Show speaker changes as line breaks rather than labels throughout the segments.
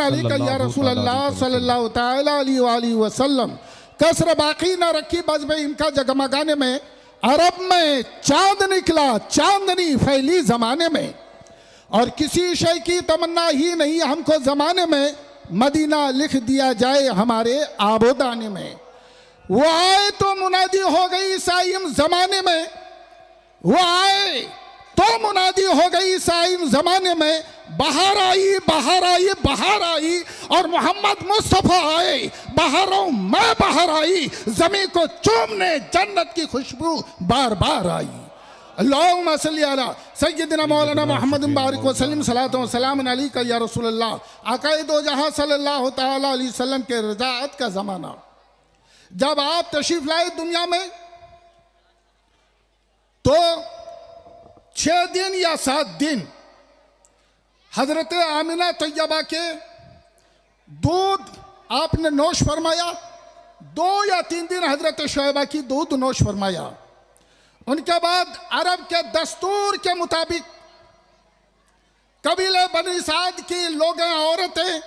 अली का या रसूल अल्लाह सल्लल्लाहु ताला अलैहि वसल्लम कसर बाकी न रखी बस में इनका जगमगाने में अरब में चांद निकला, चांदनी फैली जमाने में। और किसी शय की तमन्ना ही नहीं हमको जमाने में, मदीना लिख दिया जाए हमारे आबोदाने में। वो आए तो मुनादी हो गई साइम जमाने में, वो आए तो मुनादी हो गई साइम जमाने में। बाहर आई बाहर आई बाहर आई और मोहम्मद मुस्तफ़ा आए, बाहरों मैं बाहर आई, जमीन को चूमने जन्नत की खुशबू बार बार आई। अल्लाहुम्मा सल्ली अला सय्यिदिना मौलाना मोहम्मद बारिक वसल्लम सलातो व सलाम अलैका या रसूल अल्लाह। आकाए दो जहां सल्लल्लाहु ताला अलैहि वसल्लम के रजाअत का ज़माना जब आप तशरीफ लाए दुनिया में, तो 6 दिन या 7 दिन हजरत आमिना तैयबा के दूध आपने नोश फरमाया, 2 या 3 दिन हजरत शोएबा की दूध नोश फरमाया। उनके बाद अरब के दस्तूर के मुताबिक कबीले बनी साद की लोग औरतें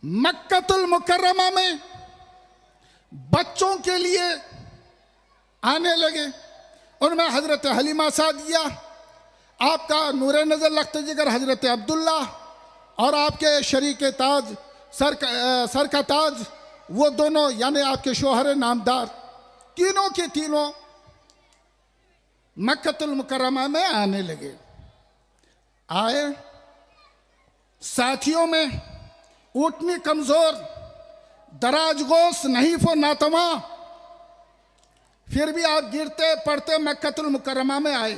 मक्कतुल मुकर्रमा में बच्चों के लिए आने लगे। उनमें हजरत हलीमा सादिया, आपका नूरे नजर लख्त जिगर हजरत अब्दुल्ला और आपके शरीक ताज सर का ताज, वो दोनों यानी आपके शोहर नामदार, तीनों के तीनों मक्कतुल मुकर्रमा में आने लगे। आए, साथियों में ऊँटनी कमजोर, दराज गोश नहीफ नातमा, फिर भी आप गिरते पड़ते मक्कतुल मुकर्रमा में आए।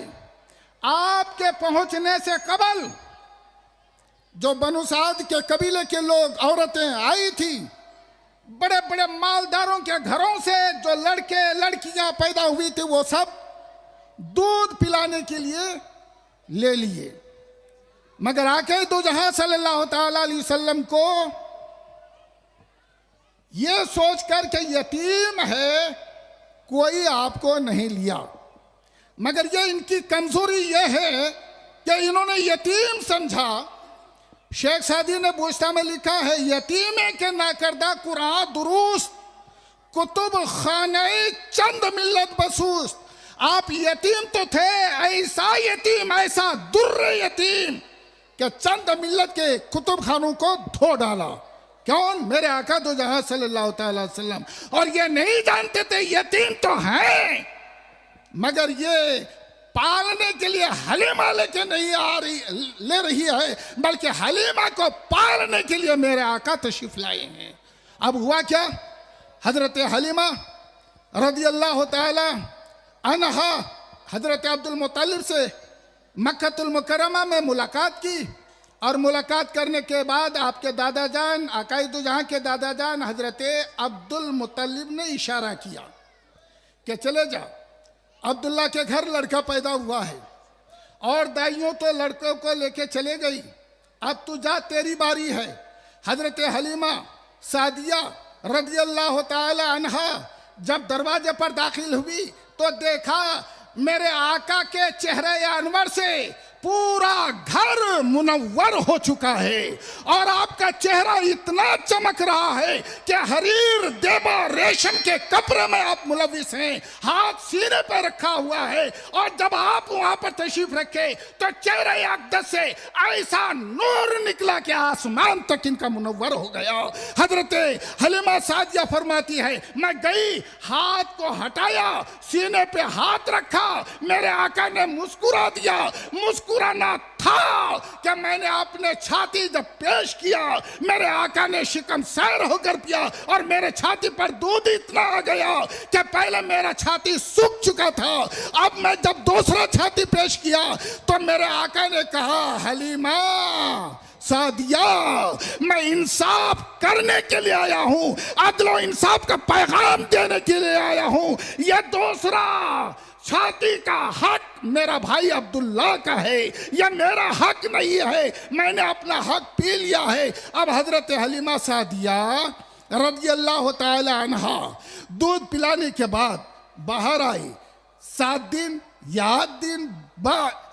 आपके पहुंचने से कबल जो बनु साद के कबीले के लोग औरतें आई थी, बड़े बड़े मालदारों के घरों से जो लड़के लड़कियां पैदा हुई थी, वो सब दूध पिलाने के लिए ले लिए। मगर आके दो जहां सल्लल्लाहु ताला अलैहि वसल्लम को ये सोचकर के यतीम है, कोई आपको नहीं लिया। मगर ये इनकी कमजोरी ये है कि इन्होंने यतीम समझा। शेख सादी ने बुश्ता में लिखा है, यतीम के नाकरदा कुरान दुरुस्त कुतुब खाने चंद मिल्लत बसूस। आप यतीम तो थे, ऐसा यतीम, ऐसा दुर्र यतीम कि चंद मिल्लत के कुतुब खानों को धो डाला। कौन? मेरे आका दो जहां सल्लल्लाहु अलैहि वसल्लम। और ये नहीं जानते थे यतीम तो हैं, मगर ये पालने के लिए हलीमा लेके नहीं आ रही ले रही है, बल्कि हलीमा को पालने के लिए मेरे आका तशरीफ लाए हैं। अब हुआ क्या, हजरत हलीमा रदियल्लाहु ताला अन्हा हजरत अब्दुल मुत्तलिब से मक्कतुल मुकर्रमा में मुलाकात की। और मुलाकात करने के बाद आपके दादा जान अकायद जहां के दादा जान हजरत अब्दुल मुत्तलिब ने इशारा किया कि चले जा, अब्दुल्ला के घर लड़का पैदा हुआ है और दाइयों तो लड़कों को लेके चले गई, अब तू जा, तेरी बारी है। हजरत हलीमा सादिया रदियल्लाहु ताला अन्हा जब दरवाजे पर दाखिल हुई तो देखा मेरे आका के चेहरे अनवर से पूरा घर मुनव्वर हो चुका है और आपका चेहरा इतना चमक रहा है कि हरीर देबा रेशम के कपड़े में आप मुलविस हैं, हाथ सीने पर रखा हुआ है। और जब आप वहां पर तशरीफ रखे तो चेहरे अक़दस से ऐसा नूर निकला कि आसमान तक इनका मुनव्वर हो गया। हजरत हलीमा सादिया फरमाती है, मैं गई, हाथ को हटाया, सीने पे हाथ रखा, मेरे आका ने मुस्कुरा दिया। मुस्कुराना था कि मैंने अपने छाती जब पेश किया, मेरे आका ने शिकम सैर होकर पिया और मेरे छाती पर दूध इतना आ गया कि पहले मेरा छाती सूख चुका था। अब मैं जब दूसरा छाती पेश किया तो मेरे आका ने कहा, हलीमा सादिया, मैं इंसाफ करने के लिए आया हूं, अदलो इंसाफ का पैगाम देने के लिए आया हूं। यह दूसरा छाती का हक मेरा भाई अब्दुल्ला का है, यह मेरा हक नहीं है, मैंने अपना हक पी लिया है। अब हजरत हलीमा सादिया रदियल्लाहु ताला अन्हा दूध पिलाने के बाद बाहर आई। 7 दिन या 8 दिन,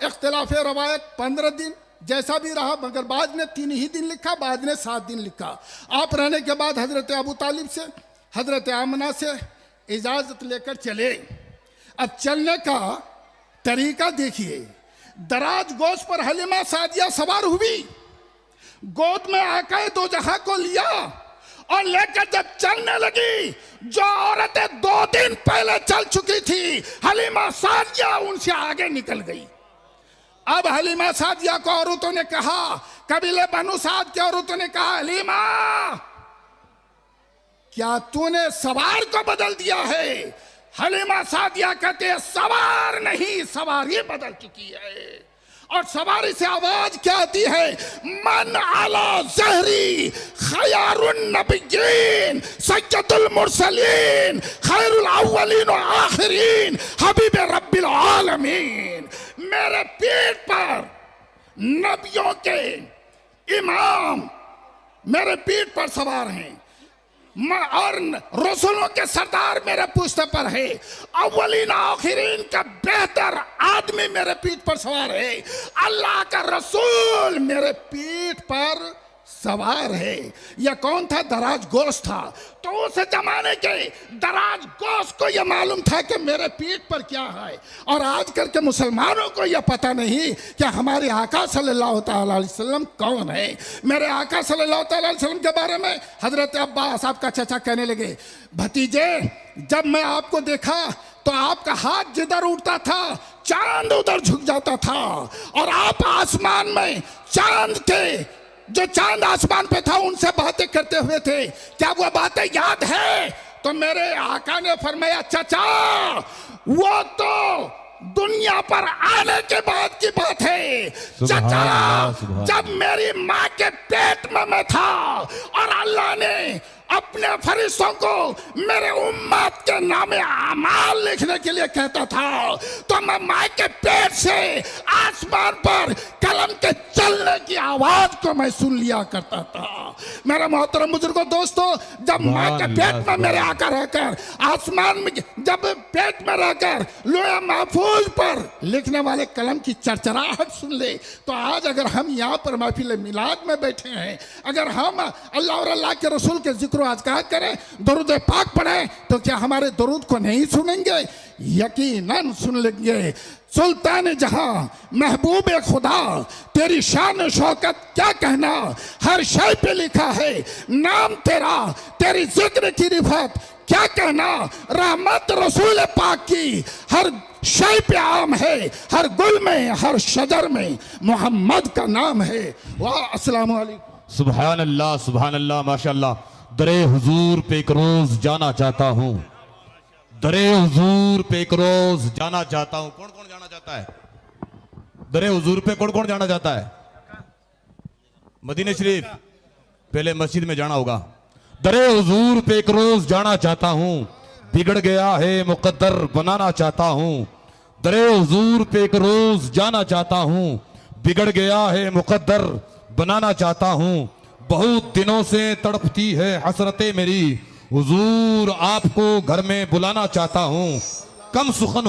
इख्तिलाफ रवायत 15 दिन, जैसा भी रहा, मगर बाद ने 3 ही दिन लिखा, बाद ने 7 दिन लिखा। आप रहने के बाद हजरत अबू तालिब से, हजरत आमना से इजाजत लेकर चले। अब चलने का तरीका देखिए, दराज गोश पर हलीमा सादिया सवार हुई, गोद में आका दो जहां को लिया और लेकर जब चलने लगी, जो औरतें 2 दिन पहले चल चुकी थी, हलीमा सादिया उनसे आगे निकल गई। अब हलीमा सादिया को औरतों ने कहा, कबीले बनु साद की औरतों ने कहा, हलीमा क्या तूने सवार को बदल दिया है? हलीमा सादिया कहते हैं, सवार नहीं, सवारी बदल चुकी है। और सवारी से आवाज क्या आती है? मन आला जहरी खयारुन नबिय्यीन सय्यदुल मुरसलीन खैरुल अव्वलीन व आखिरीन हबीब रब्बिल आलमीन। मेरे पीठ पर नबियों के इमाम मेरे पीठ पर सवार हैं और रसूलों के सरदार मेरे पुश्त पर है। अव्वलीन आखिरीन का बेहतर आदमी मेरे पीठ पर सवार है। अल्लाह का रसूल मेरे पीठ पर सवार है। यह कौन था? दराज गोश था। तो उस जमाने के दराज गोश को यह मालूम था कि मेरे पीठ पर क्या है। और आजकल के मुसलमानों को यह पता नहीं कि हमारे आका सल्लल्लाहु अलैहि वसल्लम कौन है। मेरे आका सल्लल्लाहु अलैहि वसल्लम के बारे में हजरत अब्बास आपका चाचा कहने लगे, भतीजे जब मैं आपको देखा तो आपका हाथ जिधर उठता था चांद उधर झुक जाता था, और आप आसमान में चांद के जो चांद आसमान पे था उनसे बातें करते हुए थे। क्या वो बातें याद है? तो मेरे आका ने फरमाया, चाचा वो तो दुनिया पर आने के बाद की बात है। चाचा जब मेरी माँ के पेट में मैं था और अल्लाह ने अपने फरिश्तों को मेरे उम्मत के नामे अमाल लिखने के लिए कहता था, तो मैं माँ के पेट से आसमान पर कलम के चलने की आवाज को मैं सुन लिया करता था। मेरे मोहतरम बुजुर्गों दोस्तों, जब माँ के पेट में मेरे आकर रहकर आसमान में, जब पेट में रहकर लोहे महफूज पर लिखने वाले कलम की चरचराहट सुन ले, तो आज अगर हम यहाँ पर महफिल मिलाद में बैठे हैं, अगर हम अल्लाह और अल्लाह के रसूल के जिक्र आज़कार करें, दरूद पाक पढ़ें, तो क्या हमारे दरूद को नहीं सुनेंगे? यकीनन सुन लेंगे। सुल्तान जहां महबूब खुदा तेरी शान शौकत क्या कहना, हर शय पे लिखा है नाम तेरा, तेरी जिक्र की रिफत क्या कहना। रहमत रसूल पाक की हर शय पे आम है, हर गुल में हर शजर में मोहम्मद का नाम है। वाह, अस्सलाम वालेकुम।
सुभान अल्लाह माशाअल्लाह। दरे हुजूर पे एक रोज जाना चाहता हूँ, दरे हुजूर पे एक रोज जाना चाहता हूँ। कौन कौन जाना चाहता है? दरे हुजूर पे कौन कौन जाना चाहता है? मदीने शरीफ, पहले मस्जिद में जाना होगा। दरे हुजूर पे एक रोज जाना चाहता हूँ, बिगड़ गया है मुकद्दर बनाना चाहता हूँ। दरे हुजूर पे एक रोज जाना चाहता हूँ, बिगड़ गया है मुकद्दर बनाना चाहता हूँ। बहुत दिनों से तड़पती है हसरतें मेरी, हुजूर आपको घर में बुलाना चाहता हूँ। कम सुखन